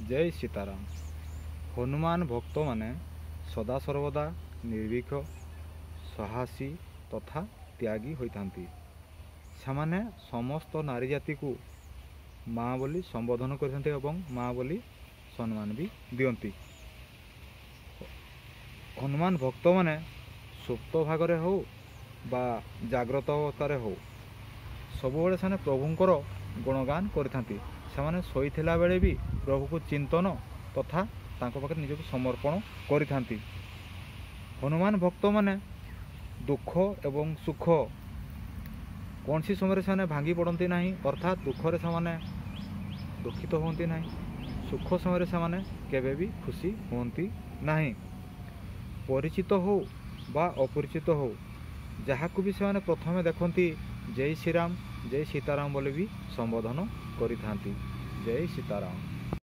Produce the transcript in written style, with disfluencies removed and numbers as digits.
ଜୟ ସୀତାରାମ। ହନୁମାନ ଭକ୍ତମାନେ ସଦାସର୍ବଦା ନିର୍ଭୀକ, ସାହସୀ ତଥା ତ୍ୟାଗୀ ହୋଇଥାନ୍ତି। ସେମାନେ ସମସ୍ତ ନାରୀ ଜାତିକୁ ମା ବୋଲି ସମ୍ବୋଧନ କରିଥାନ୍ତି ଏବଂ ମା ବୋଲି ସମ୍ମାନ ବି ଦିଅନ୍ତି। ହନୁମାନ ଭକ୍ତମାନେ ସୁପ୍ତ ଭାଗରେ ହେଉ ବା ଜାଗ୍ରତ ଅବସ୍ଥାରେ ହେଉ ସବୁବେଳେ ସେମାନେ ପ୍ରଭୁଙ୍କର ଗୁଣଗାନ କରିଥାନ୍ତି। ସେମାନେ ଶୋଇଥିଲା ବେଳେ ବି ପ୍ରଭୁକୁ ଚିନ୍ତନ ତଥା ତାଙ୍କ ପାଖରେ ନିଜକୁ ସମର୍ପଣ କରିଥାନ୍ତି। ହନୁମାନ ଭକ୍ତମାନେ ଦୁଃଖ ଏବଂ ସୁଖ କୌଣସି ସମୟରେ ସେମାନେ ଭାଙ୍ଗି ପଡ଼ନ୍ତି ନାହିଁ, ଅର୍ଥାତ୍ ଦୁଃଖରେ ସେମାନେ ଦୁଃଖିତ ହୁଅନ୍ତି ନାହିଁ, ସୁଖ ସମୟରେ ସେମାନେ କେବେ ବି ଖୁସି ହୁଅନ୍ତି ନାହିଁ। ପରିଚିତ ହେଉ ବା ଅପରିଚିତ ହେଉ ଯାହାକୁ ବି ସେମାନେ ପ୍ରଥମେ ଦେଖନ୍ତି ଜୟ ଶ୍ରୀରାମ ଜୟ ସୀତାରାମ ବୋଲି ବି ସମ୍ବୋଧନ କରିଥାନ୍ତି। ଜୟ ସୀତାରାମ।